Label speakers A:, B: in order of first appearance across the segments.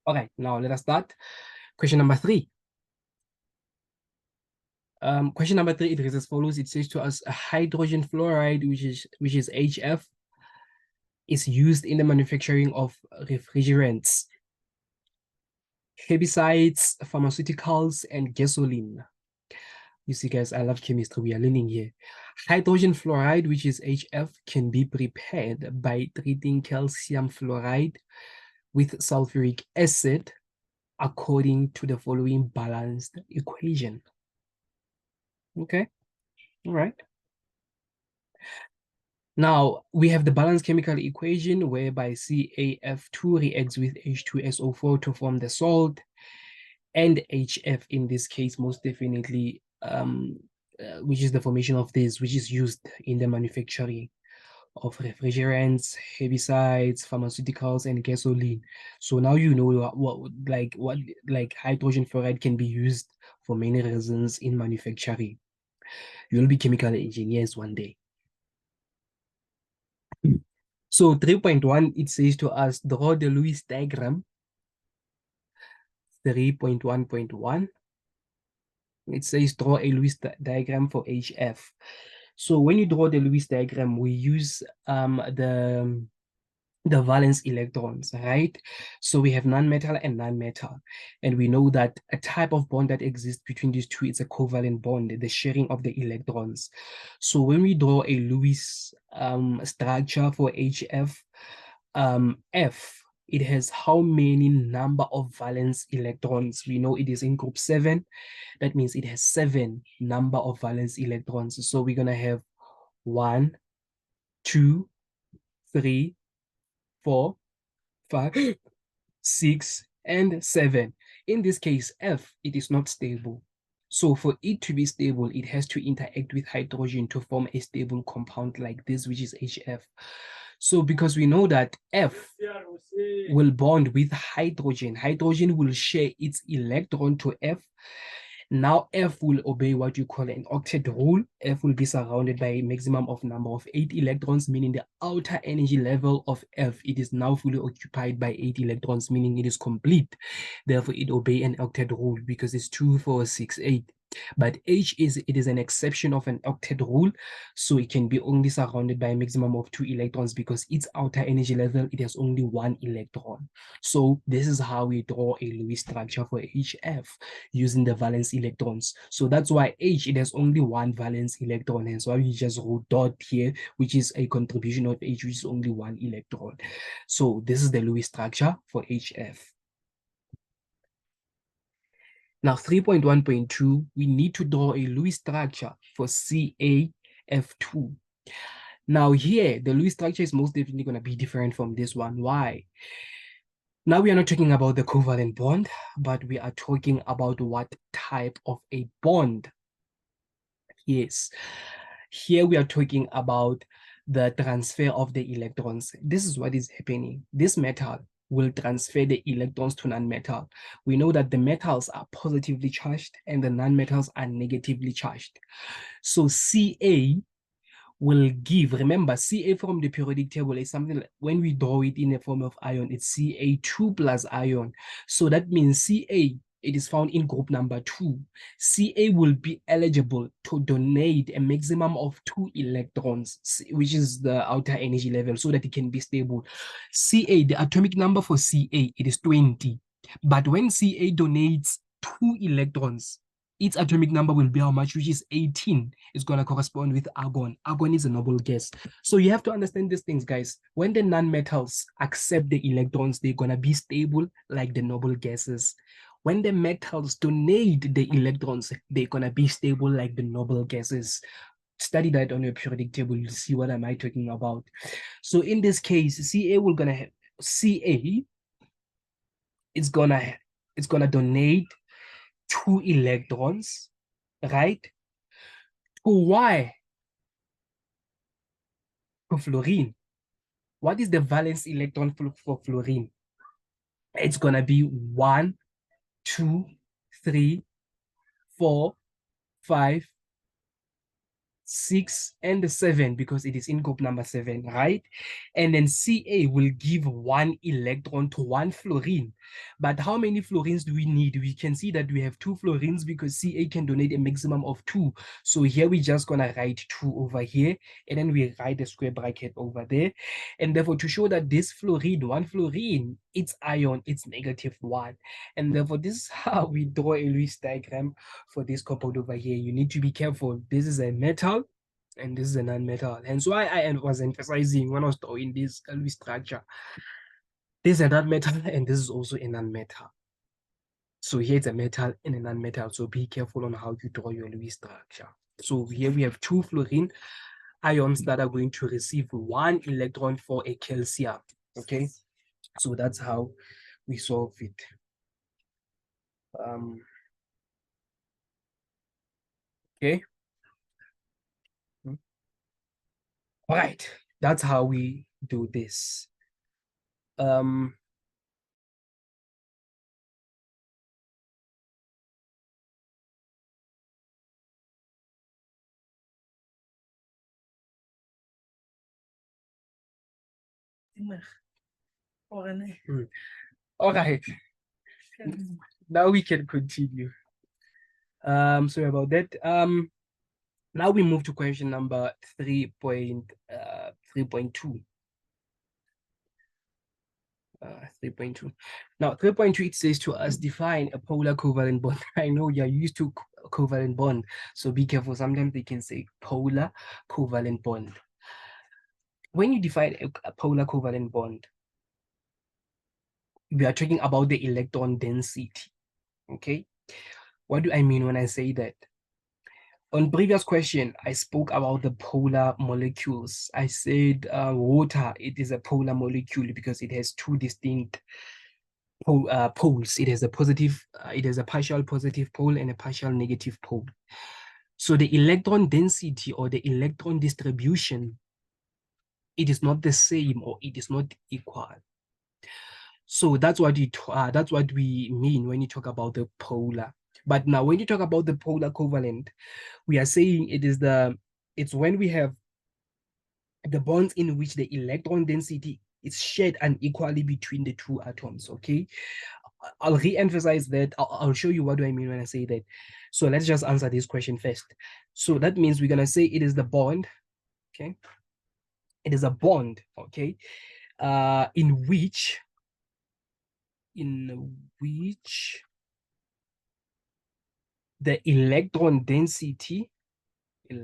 A: Okay, now let us start. Question number 3. Question number 3, it reads as follows. It says to us, a hydrogen fluoride, which is HF, is used in the manufacturing of refrigerants, herbicides, pharmaceuticals, and gasoline. You see, guys, I love chemistry. We are learning here. Hydrogen fluoride, which is HF, can be prepared by treating calcium fluoride with sulfuric acid according to the following balanced equation. Okay, all right. Now, we have the balanced chemical equation whereby CaF2 reacts with H2SO4 to form the salt, and HF in this case, most definitely, which is the formation of this, which is used in the manufacturing of refrigerants, herbicides, pharmaceuticals, and gasoline. So now you know what hydrogen fluoride can be used for many reasons in manufacturing. You'll be chemical engineers one day. So 3.1, it says to us, draw the Lewis diagram. 3.1.1, it says draw a Lewis diagram for HF. So when you draw the Lewis diagram, we use the valence electrons, right? So we have non-metal and non-metal. And we know that a type of bond that exists between these two is a covalent bond, the sharing of the electrons. So when we draw a Lewis structure for HF, F, it has how many number of valence electrons? We know it is in group 7. That means it has 7 number of valence electrons. So we're going to have 1, 2, 3, 4, 5, 6, and 7. In this case, F, it is not stable. So for it to be stable, it has to interact with hydrogen to form a stable compound like this, which is HF. So because we know that F will bond with hydrogen, hydrogen will share its electron to F. Now F will obey what you call an octet rule. F will be surrounded by a maximum of number of 8 electrons, meaning the outer energy level of F, it is now fully occupied by 8 electrons, meaning it is complete. Therefore, it obey an octet rule because it's 2, 4, 6, 8. But H is an exception of an octet rule, so it can be only surrounded by a maximum of 2 electrons because its outer energy level, it has only 1 electron. So this is how we draw a Lewis structure for HF using the valence electrons. So that's why H, it has only 1 valence electron, and so we just wrote dot here, which is a contribution of H, which is only 1 electron. So this is the Lewis structure for HF. Now, 3.1.2, we need to draw a Lewis structure for CaF2. Now here, the Lewis structure is most definitely going to be different from this one. Why? Now we are not talking about the covalent bond, but we are talking about what type of a bond. Yes, here we are talking about the transfer of the electrons. This is what is happening. This metal will transfer the electrons to non-metal. We know that the metals are positively charged and the non-metals are negatively charged. So Ca will give, remember, Ca from the periodic table is something like, when we draw it in the form of ion, it's Ca2 plus ion. So that means Ca, it is found in group number 2. Ca will be eligible to donate a maximum of 2 electrons, which is the outer energy level, so that it can be stable. Ca, the atomic number for Ca, it is 20. But when Ca donates 2 electrons, its atomic number will be how much, which is 18. It's going to correspond with argon. Argon is a noble gas. So you have to understand these things, guys. When the non-metals accept the electrons, they're going to be stable like the noble gases. When the metals donate the electrons, they're going to be stable like the noble gases. Study that on your periodic table. You'll see what am I talking about. So in this case, Ca will gonna have Ca. It's gonna donate 2 electrons, right? To why? To fluorine. What is the valence electron for fluorine? It's gonna be 1, 2, 3, 4, 5, 6, and 7 because it is in group number 7, right? And then Ca will give 1 electron to 1 fluorine. But how many fluorines do we need? We can see that we have 2 fluorines because Ca can donate a maximum of 2. So here we're just going to write 2 over here, and then we write a square bracket over there. And therefore, to show that this fluorine, 1 fluorine, its ion, it's -1. And therefore, this is how we draw a Lewis diagram for this compound over here. You need to be careful. This is a metal and this is a non-metal. Hence why I was emphasizing when I was drawing this Lewis structure. This is a non-metal and this is also a non-metal. So here it's a metal and a non-metal. So be careful on how you draw your Lewis structure. So here we have 2 fluorine ions that are going to receive 1 electron for a calcium. Okay, so that's how we solve it. Okay. All right, that's how we do this. All right, now we can continue. Sorry about that. Now we move to question number 3.2. 3.2. Now, 3.2, it says to us, define a polar covalent bond. I know you're used to covalent bond, so be careful. Sometimes they can say polar covalent bond. When you define a polar covalent bond, we are talking about the electron density, okay? What do I mean when I say that? On previous question, I spoke about the polar molecules. I said water, it is a polar molecule because it has 2 distinct poles. It has a positive, it has a partial positive pole and a partial negative pole. So the electron density or the electron distribution, it is not the same or it is not equal. So that's what we mean when you talk about the polar. But now when you talk about the polar covalent, we are saying it's when we have the bonds in which the electron density is shared unequally between the 2 atoms, okay? I'll re-emphasize that. I'll show you what do I mean when I say that. So let's just answer this question first. So that means we're going to say it is the bond, okay? It is a bond, okay? In which the electron density is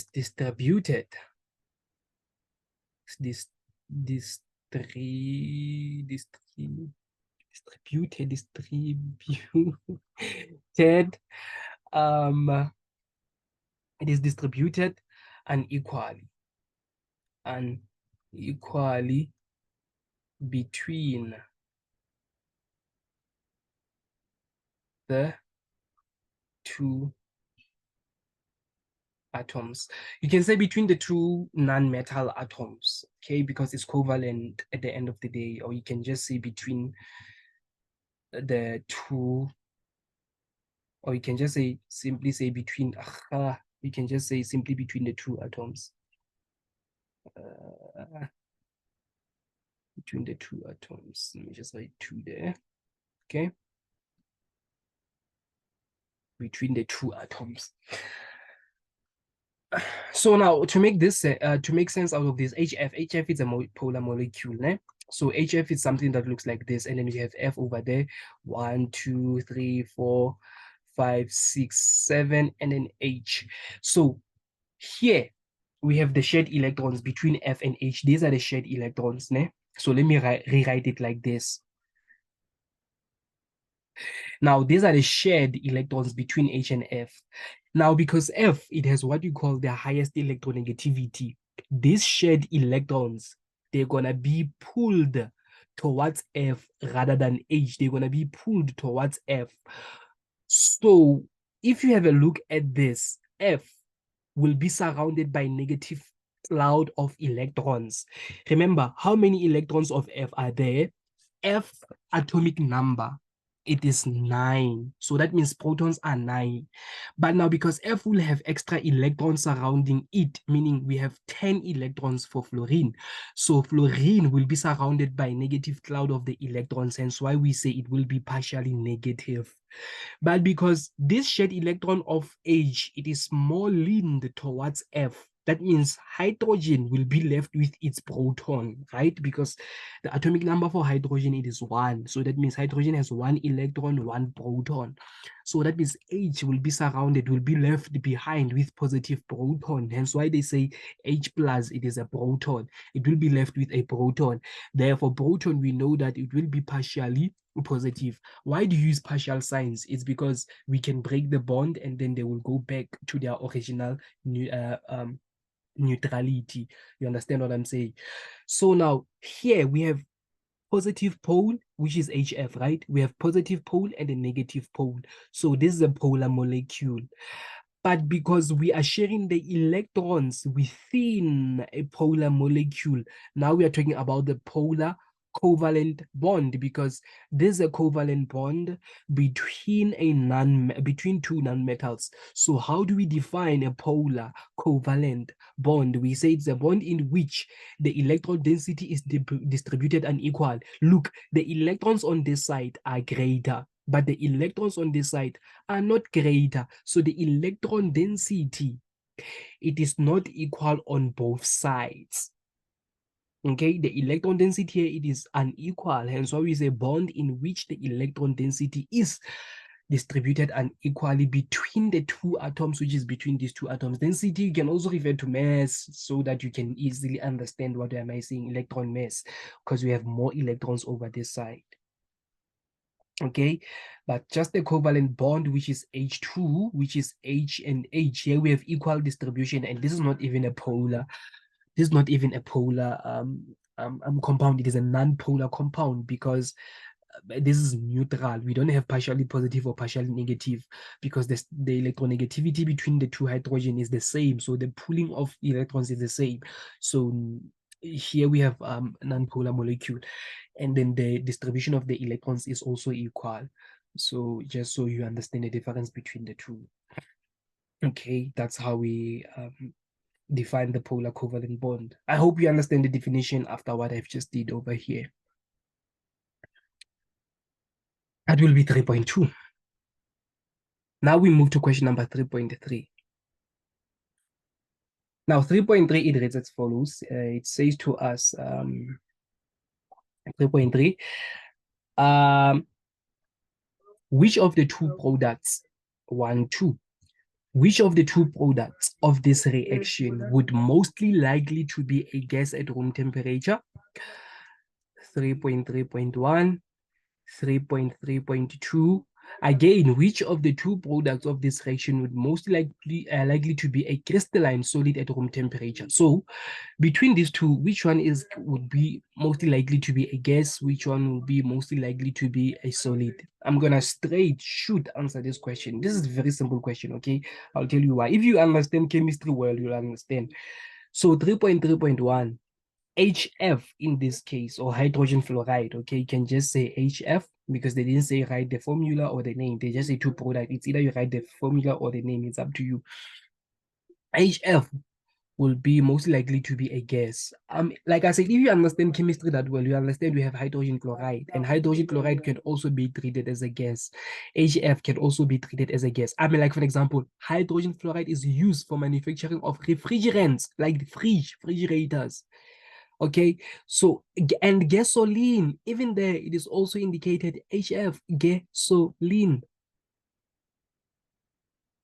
A: distributed. Distributed. It is distributed unequally between the 2 atoms. You can say between the 2 non-metal atoms, okay, because it's covalent at the end of the day, or you can just say between the 2, or you can just say simply say between you can just say simply between the 2 atoms. Between the 2 atoms. Let me just write 2 there. Okay. Between the 2 atoms. So now to make this to make sense out of this, HF is a polar molecule, né? So HF is something that looks like this, and then you have F over there, 1, 2, 3, 4, 5, 6, 7, and then H. So here we have the shared electrons between F and H. These are the shared electrons, né? So let me rewrite it like this. Now, these are the shared electrons between H and F. Now, because F, it has what you call the highest electronegativity. These shared electrons, they're going to be pulled towards F rather than H. They're going to be pulled towards F. So if you have a look at this, F will be surrounded by negative cloud of electrons. Remember, how many electrons of F are there? F atomic number, it is 9. So that means protons are 9. But now because F will have extra electrons surrounding it, meaning we have 10 electrons for fluorine. So fluorine will be surrounded by negative cloud of the electrons, hence why we say it will be partially negative. But because this shared electron of H, it is more leaned towards F, that means hydrogen will be left with its proton, right? Because the atomic number for hydrogen, it is 1. So that means hydrogen has 1 electron, 1 proton. So that means H will be surrounded, will be left behind with positive proton. Hence why they say H plus, it is a proton. It will be left with a proton. Therefore, proton, we know that it will be partially positive. Why do you use partial signs? It's because we can break the bond and then they will go back to their original neutrality. You understand what I'm saying? So now here we have positive pole, which is HF, right? We have positive pole and a negative pole. So this is a polar molecule. But because we are sharing the electrons within a polar molecule, now we are talking about the polar covalent bond, because there's a covalent bond between between two nonmetals. So how do we define a polar covalent bond? We say it's a bond in which the electron density is distributed unequal. Look, the electrons on this side are greater, but the electrons on this side are not greater. So the electron density, it is not equal on both sides. Okay, the electron density here, it is unequal. Hence why we say bond in which the electron density is distributed unequally between the two atoms, which is between these two atoms. Density, you can also refer to mass so that you can easily understand what am I saying, electron mass, because we have more electrons over this side. Okay, but just the covalent bond, which is H2, which is H and H, here we have equal distribution, and this is not even a polar, this is not even a polar compound. It is a non-polar compound because this is neutral. We don't have partially positive or partially negative because the electronegativity between the two hydrogen is the same, so the pooling of electrons is the same. So here we have a non-polar molecule, and then the distribution of the electrons is also equal. So just so you understand the difference between the two. Okay, that's how we define the polar covalent bond. I hope you understand the definition after what I've just did over here. That will be 3.2. Now we move to question number 3.3. Now 3.3, it reads as follows. It says to us 3.3, which of the two products, 1, 2, which of the two products of this reaction would mostly likely to be a gas at room temperature? 3.3.1, 3.3.2. Again, which of the two products of this reaction would most likely to be a crystalline solid at room temperature? So between these two, which one would be most likely to be a gas? Which one would be most likely to be a solid? I'm gonna straight shoot answer this question. This is a very simple question, okay? I'll tell you why. If you understand chemistry well, you'll understand. So 3.3.1, HF in this case, or hydrogen fluoride, okay, you can just say HF because they didn't say write the formula or the name. They just say two product. It's either you write the formula or the name. It's up to you. HF will be most likely to be a gas. Like I said, if you understand chemistry that well, you understand we have hydrogen chloride, and hydrogen chloride can also be treated as a gas. HF can also be treated as a gas. Like for example, hydrogen fluoride is used for manufacturing of refrigerants, like refrigerators. Okay, so and gasoline, even there it is also indicated HF, gasoline.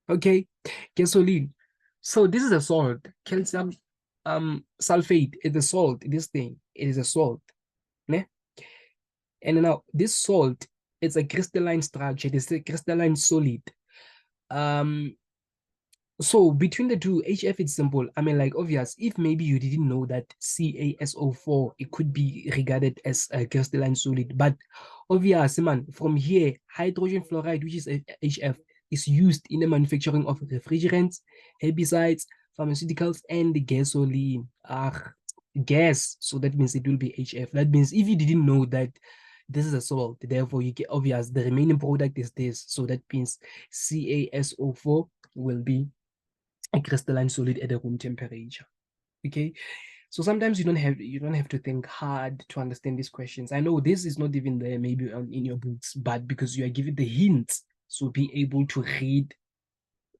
A: Okay, gasoline. So this is a salt, calcium sulfate is a salt. This thing, it is a salt. Ne? And now this salt, it's a crystalline structure, it is a crystalline solid. So between the two, HF is simple. Like obvious, if maybe you didn't know that CaSO4, it could be regarded as a crystalline solid. But obvious, man, from here, hydrogen fluoride, which is HF, is used in the manufacturing of refrigerants, herbicides, pharmaceuticals, and gasoline. Gas. So that means it will be HF. That means if you didn't know that This is a salt. Therefore, you get obvious. The remaining product is this. So that means CaSO4 will be a crystalline solid at the room temperature. Okay. So sometimes you don't have to think hard to understand these questions. I know this is not even there maybe in your books, but because you are given the hints, so be able to read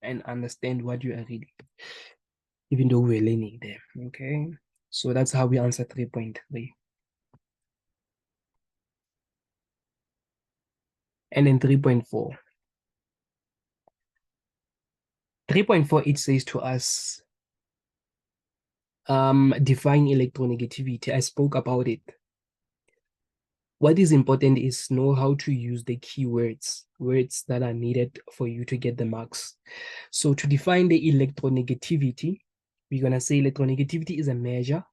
A: and understand what you are reading, even though we're learning them. Okay. So that's how we answer 3.3. And then 3.4. 3.4, it says to us, define electronegativity. I spoke about it. What is important is know how to use the keywords, words that are needed for you to get the marks. So to define the electronegativity, we're going to say electronegativity is a measure.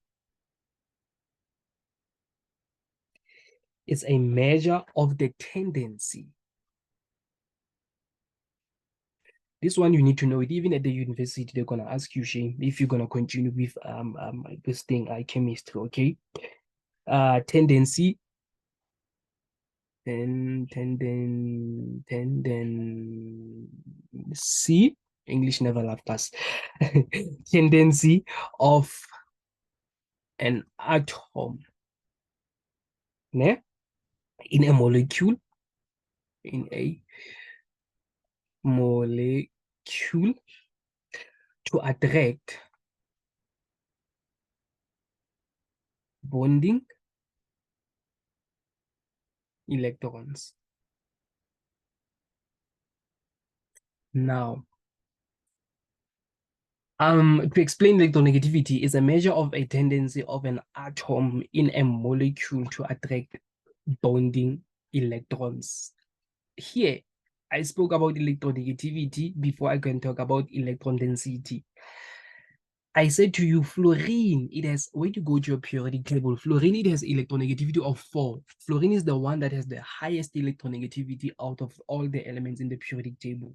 A: It's a measure of the tendency. This one you need to know it. Even at the university, they're gonna ask you, Shane, if you're gonna continue with this thing, chemistry, okay? Tendency, tendency. English never left us. Tendency of an atom, ne? In a molecule, in a molecule to attract bonding electrons. Now, to explain electronegativity is a measure of a tendency of an atom in a molecule to attract bonding electrons. Here, I spoke about electronegativity before I can talk about electron density. I said to you, fluorine, it has, when you go to your periodic table, fluorine, it has electronegativity of 4. Fluorine is the one that has the highest electronegativity out of all the elements in the periodic table.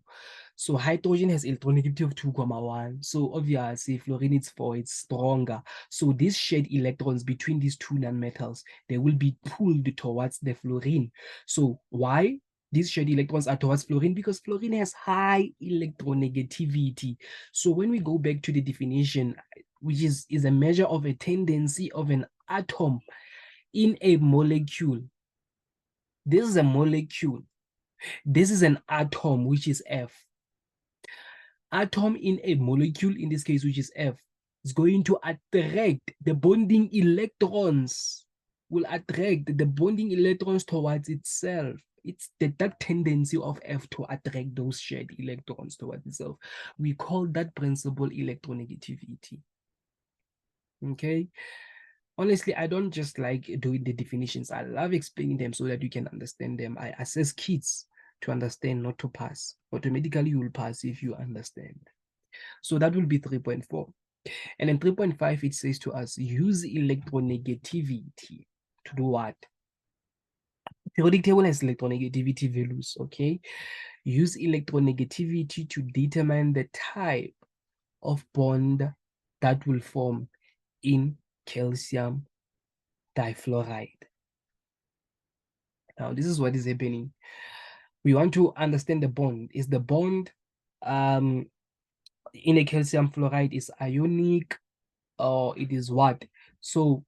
A: So hydrogen has electronegativity of 2,1. So obviously, fluorine is 4, it's stronger. So these shared electrons between these two nonmetals, they will be pulled towards the fluorine. So why? These shared electrons are towards fluorine because fluorine has high electronegativity. So when we go back to the definition, which is a measure of a tendency of an atom in a molecule. This is a molecule. This is an atom, which is F. Atom in a molecule, in this case, which is F, is going to attract the bonding electrons, will attract the bonding electrons towards itself. It's that tendency of F to attract those shared electrons towards itself. We call that principle electronegativity. Okay. Honestly, I don't just like doing the definitions. I love explaining them so that you can understand them. I assess kids to understand, not to pass. Automatically, you will pass if you understand. So that will be 3.4. And then 3.5, it says to us, use electronegativity to do what? Periodic table has electronegativity values, okay? Use electronegativity to determine the type of bond that will form in calcium difluoride. Now, this is what is happening. We want to understand the bond. Is the bond in a calcium fluoride is ionic or it is what? So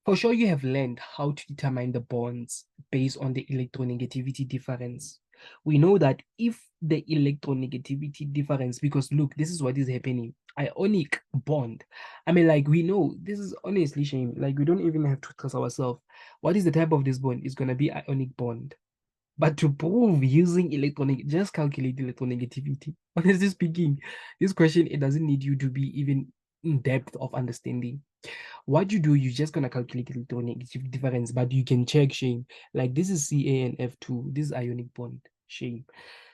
A: for sure, you have learned how to determine the bonds based on the electronegativity difference. We know that if the electronegativity difference, because look, this is what is happening. Ionic bond. I mean, like we know, this is honestly shame. Like we don't even have to trust ourselves. What is the type of this bond? It's going to be ionic bond. But to prove using electronic, just calculate electronegativity. Honestly speaking, this question, it doesn't need you to be even in depth of understanding. What you do, you're just gonna calculate electronegativity difference, but you can check shame. Like this is Ca and F2, this is ionic bond, shame.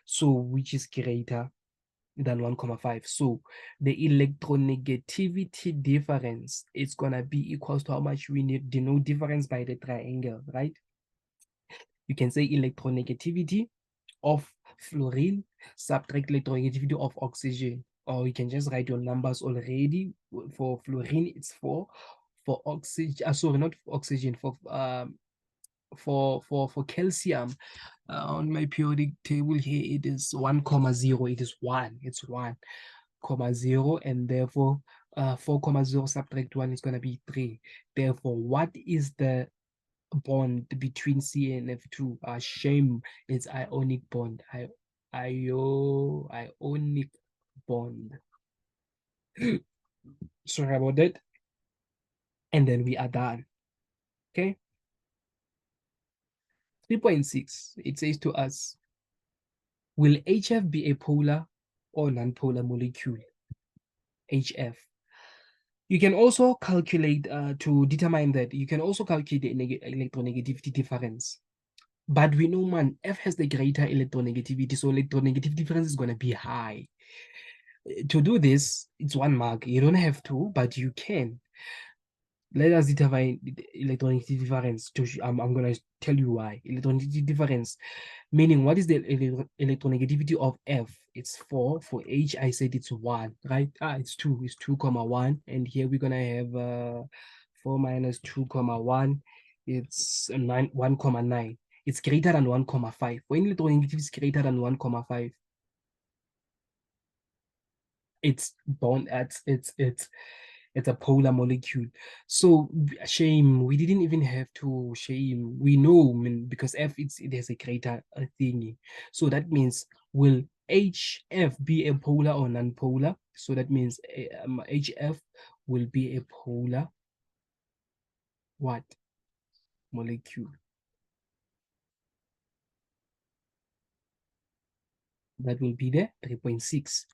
A: So which is greater than 1,5. So the electronegativity difference is gonna be equals to how much we need denote difference by the triangle, right? You can say electronegativity of fluorine subtract electronegativity of oxygen, or you can just write your numbers already. For fluorine, it's 4. For oxygen, sorry, not for oxygen, for for calcium, on my periodic table here, it is 1,0. It is 1. It's 1,0, and therefore 4,0 subtract 1 is going to be 3. Therefore, what is the bond between C and F2? Shame, it's ionic bond. Ionic bond. Sorry about that. And then we are done. Okay. 3.6, it says to us, will HF be a polar or non-polar molecule? HF. You can also calculate, to determine that, you can also calculate the electronegativity difference. But we know, man, F has the greater electronegativity, so electronegativity difference is going to be high. To do this, it's 1 mark. You don't have to, but you can. Let us determine the electronegativity difference. I'm going to tell you why. Electronegativity difference, meaning what is the electronegativity of F? It's 4. For H, I said it's 1, right? It's 2. It's 2,1. And here we're going to have 4 minus 2,1. It's 1,9. It's greater than 1,5. When electronegativity is greater than 1,5, it's bond at it's a polar molecule. So shame, we didn't even have to shame. We know, I mean, because F it has a greater thingy. So that means, will HF be a polar or non-polar? So that means HF will be a polar what molecule? That will be the 3.6.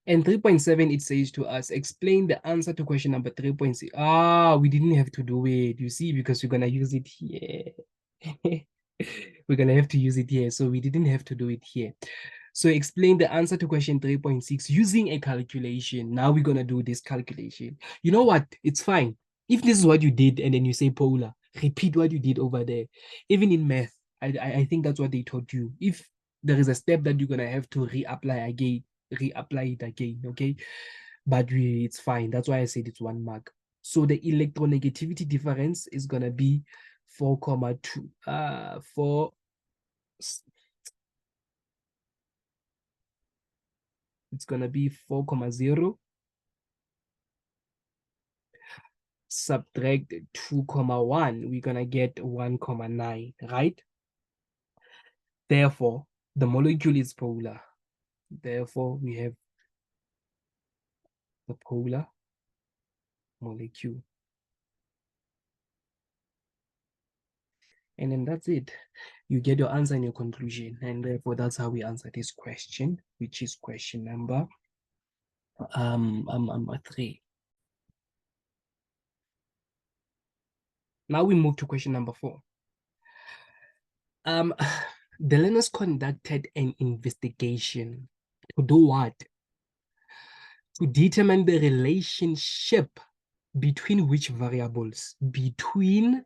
A: And 3.7, it says to us, explain the answer to question number 3.6. We didn't have to do it, you see, because we're going to use it here. We're going to have to use it here, so we didn't have to do it here. So explain the answer to question 3.6 using a calculation. Now we're going to do this calculation. You know what? It's fine. If this is what you did and then you say polar, repeat what you did over there. Even in math, I think that's what they taught you. If there is a step that you're going to have to reapply it again, okay? But it's fine. That's why I said it's 1 mark. So the electronegativity difference is going to be 4,2. It's going to be 4,0 subtract 2,1. We're going to get 1,9, right? Therefore, the molecule is polar. Therefore, we have the polar molecule. And then that's it. You get your answer and your conclusion. And therefore, that's how we answer this question, which is question number 3. Now we move to question number 4. The learners conducted an investigation to do what? To determine the relationship between which variables? Between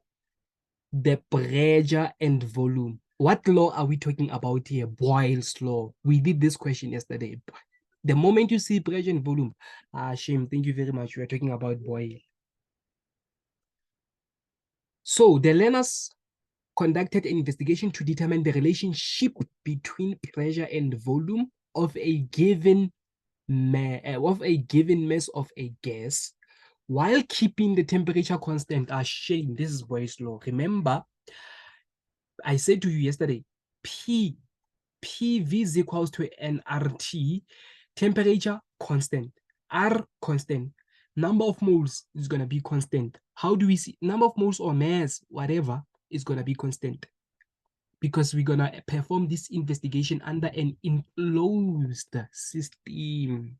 A: the pressure and volume. What law are we talking about here? Boyle's law. We did this question yesterday. The moment you see pressure and volume, shame, thank you very much. We are talking about Boyle. So the learners conducted an investigation to determine the relationship between pressure and volume of a given mass of a gas while keeping the temperature constant. Shame, this is Boyle's law. Remember, I said to you yesterday, PV is equals to nRT, temperature constant, R constant, number of moles is going to be constant. How do we see number of moles or mass, whatever, is going to be constant? Because we're going to perform this investigation under an enclosed system.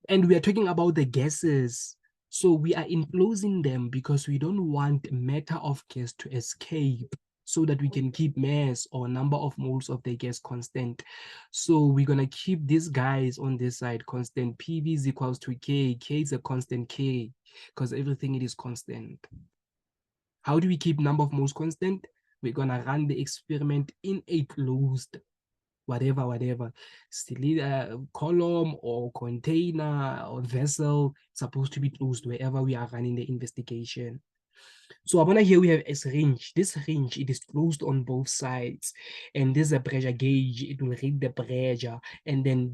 A: And we are talking about the gases. So we are enclosing them because we don't want matter of gas to escape, so that we can keep mass or number of moles of the gas constant. So we're going to keep these guys on this side constant. PV is equals to K. K is a constant K because everything it is constant. How do we keep number of moles constant? We're going to run the experiment in a closed whatever, cylinder, column or container or vessel, supposed to be closed wherever we are running the investigation. So upon here we have a syringe. This syringe, it is closed on both sides, and this is a pressure gauge. It will read the pressure, and then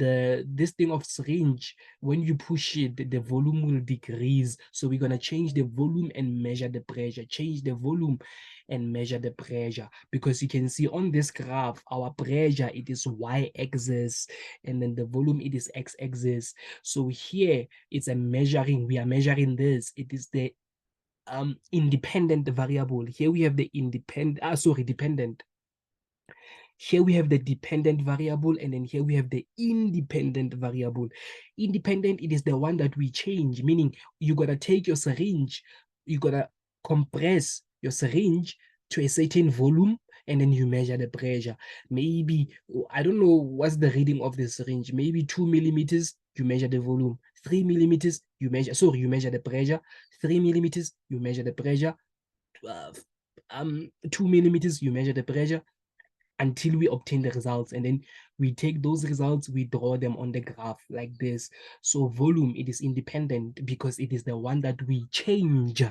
A: this thing of syringe, when you push it, the volume will decrease. So we're gonna change the volume and measure the pressure. Change the volume and measure the pressure, because you can see on this graph our pressure, it is y-axis, and then the volume, it is x-axis. So here it's a measuring, we are measuring this, it is the independent variable. Here we have the dependent. Here we have the dependent variable, and then here we have the independent variable. Independent, it is the one that we change, meaning you gotta take your syringe, you gotta compress your syringe to a certain volume, and then you measure the pressure. Maybe, I don't know what's the reading of the syringe, maybe 2 millimeters, you measure the volume. 3 millimeters, you measure the pressure. 3 millimeters, you measure the pressure. 2 millimeters, you measure the pressure, until we obtain the results, and then we take those results, we draw them on the graph like this. So volume, it is independent because it is the one that we change,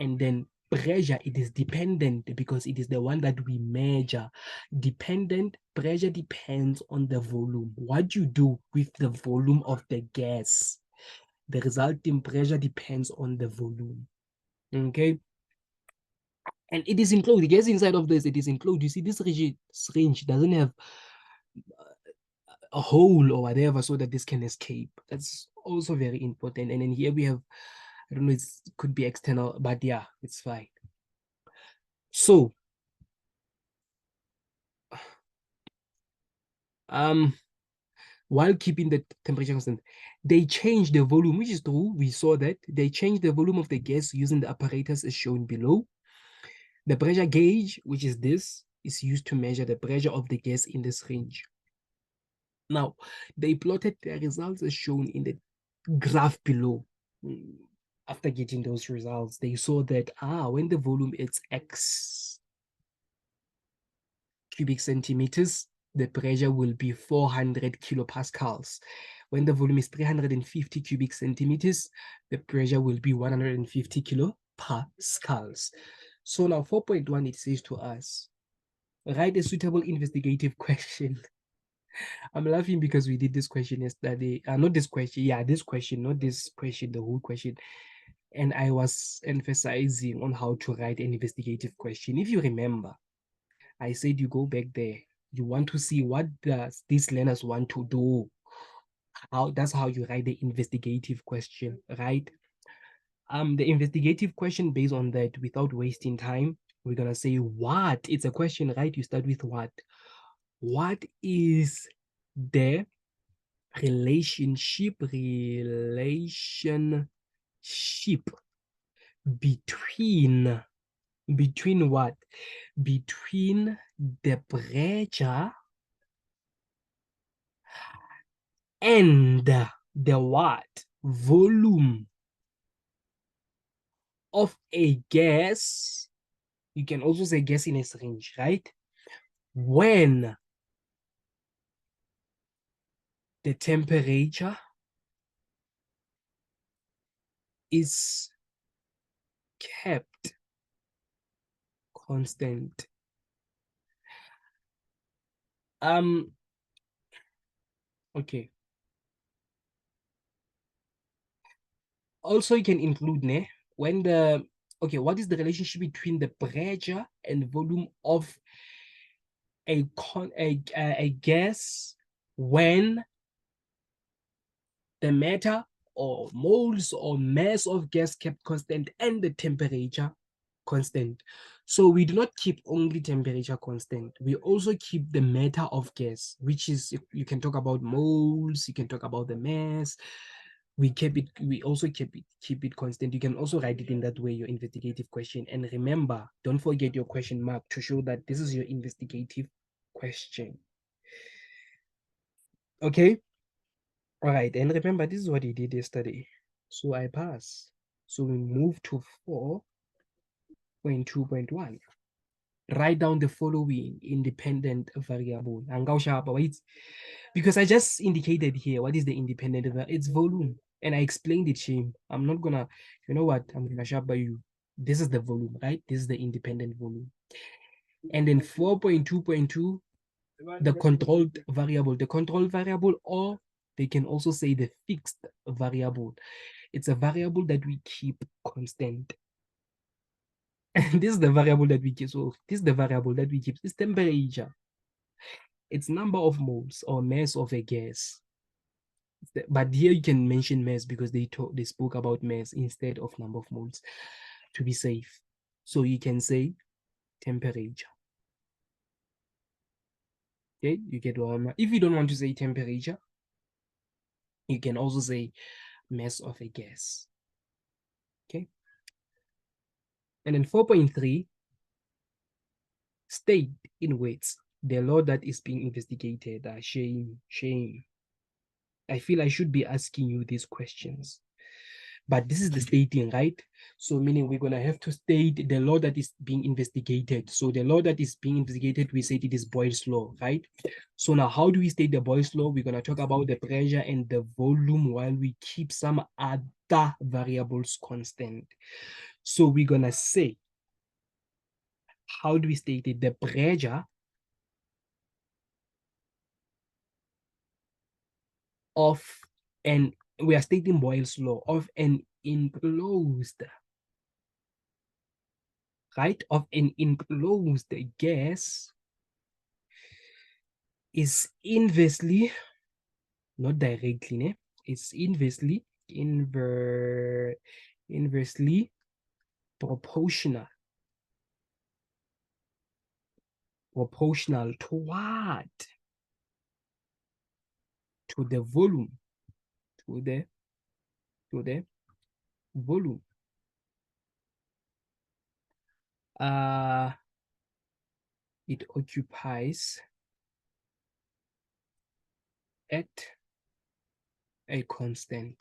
A: and then pressure, it is dependent because it is the one that we measure. Dependent, pressure depends on the volume. What you do with the volume of the gas, the resulting pressure depends on the volume. Okay, and it is enclosed. The gas inside of this, it is enclosed. You see, this syringe doesn't have a hole or whatever so that this can escape. That's also very important. And then here we have, I don't know, it could be external, but yeah, it's fine. So while keeping the temperature constant, they change the volume, which is true. We saw that they change the volume of the gas using the apparatus as shown below. The pressure gauge, which is this, is used to measure the pressure of the gas in this range. Now, they plotted the results as shown in the graph below. After getting those results, they saw that when the volume is x cubic centimeters, the pressure will be 400 kilopascals. When the volume is 350 cubic centimeters, the pressure will be 150 kilopascals. So now 4.1, it says to us, write a suitable investigative question. I'm laughing because we did this question yesterday. Not this question. Yeah, this question, not this question, the whole question. And I was emphasizing on how to write an investigative question. If you remember, I said you go back there. You want to see what does these learners want to do. That's how you write the investigative question, right? The investigative question, based on that, without wasting time, we're gonna say what. It's a question, right? You start with what. What is the relationship between what? Between the pressure and the what? Volume of a gas. You can also say gas in a syringe, right? When the temperature is kept constant. Okay. Also, you can include when the what is the relationship between the pressure and volume of a gas when the matter or moles or mass of gas kept constant and the temperature constant. So we do not keep only temperature constant. We also keep the matter of gas, which is, you can talk about moles, you can talk about the mass. We also keep it constant. You can also write it in that way, your investigative question. And remember, don't forget your question mark to show that this is your investigative question. Okay. All right, and remember, this is what he did yesterday. So I pass. So we move to 4.2.1. Write down the following independent variable. Because I just indicated here, what is the independent variable? It's volume. And I explained it, Shame. I'm not gonna, you know what? I'm gonna sharp by you. This is the volume, right? This is the independent volume. And then 4.2.2, the controlled variable. The controlled variable, or they can also say the fixed variable. It's a variable that we keep constant. And this is the variable that we keep. So this is the variable that we keep. It's temperature. It's number of moles or mass of a gas. But here you can mention mass because they spoke about mass instead of number of moles to be safe. So you can say temperature. Okay, you get what I'm. If you don't want to say temperature, you can also say mass of a gas. Okay. And then 4.3, state in words the law that is being investigated. Shame. I feel I should be asking you these questions. But this is the stating, right? So meaning we're going to have to state the law that is being investigated. So the law that is being investigated, we said it is Boyle's law, right? So now how do we state the Boyle's law? We're going to talk about the pressure and the volume while we keep some other variables constant. So we're going to say, how do we state it? The pressure of an, we are stating Boyle's law of an enclosed, right? Of an enclosed gas is inversely, not directly, né? It's inversely proportional. Proportional to what? To the volume. To the volume. It occupies at a constant.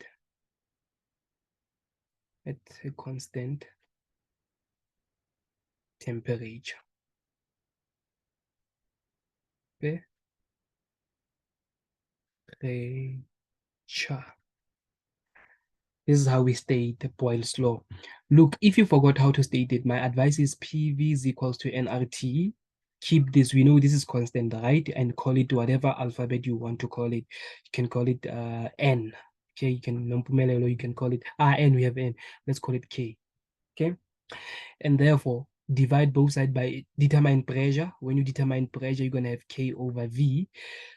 A: At a constant temperature. Temperature. This is how we state Boyle's law. Look, if you forgot how to state it, my advice is PV is equals to nRT. Keep this, we know this is constant, right? And call it whatever alphabet you want to call it. You can call it N. Okay, you can call it N, we have N. Let's call it K. Okay. And therefore, divide both sides by determine pressure. When you determine pressure, you're going to have K over V.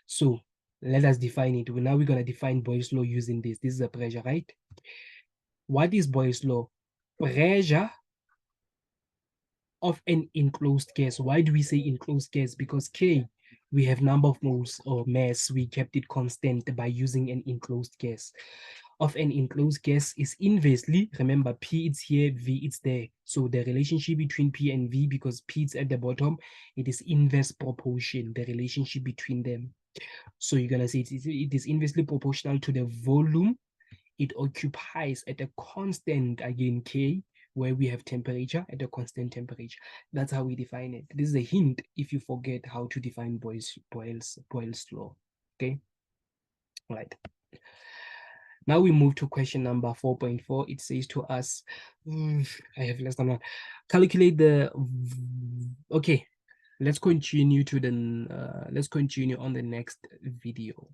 A: So let us define it. Now we're going to define Boyle's law using this. This is a pressure, right? What is Boyle's law? Pressure of an enclosed gas. Why do we say enclosed gas? Because K, we have number of moles or mass. We kept it constant by using an enclosed gas. Of an enclosed gas is inversely, remember P it's here, V it's there. So the relationship between P and V, because P is at the bottom, it is inverse proportion, the relationship between them. So you're going to say it is inversely proportional to the volume it occupies at a constant, again, K, where we have temperature at a constant temperature. That's how we define it. This is a hint if you forget how to define Boyle's law. Okay, right. Now we move to question number 4.4. It says to us, I have less than one. Calculate the, okay, let's continue to the, let's continue on the next video.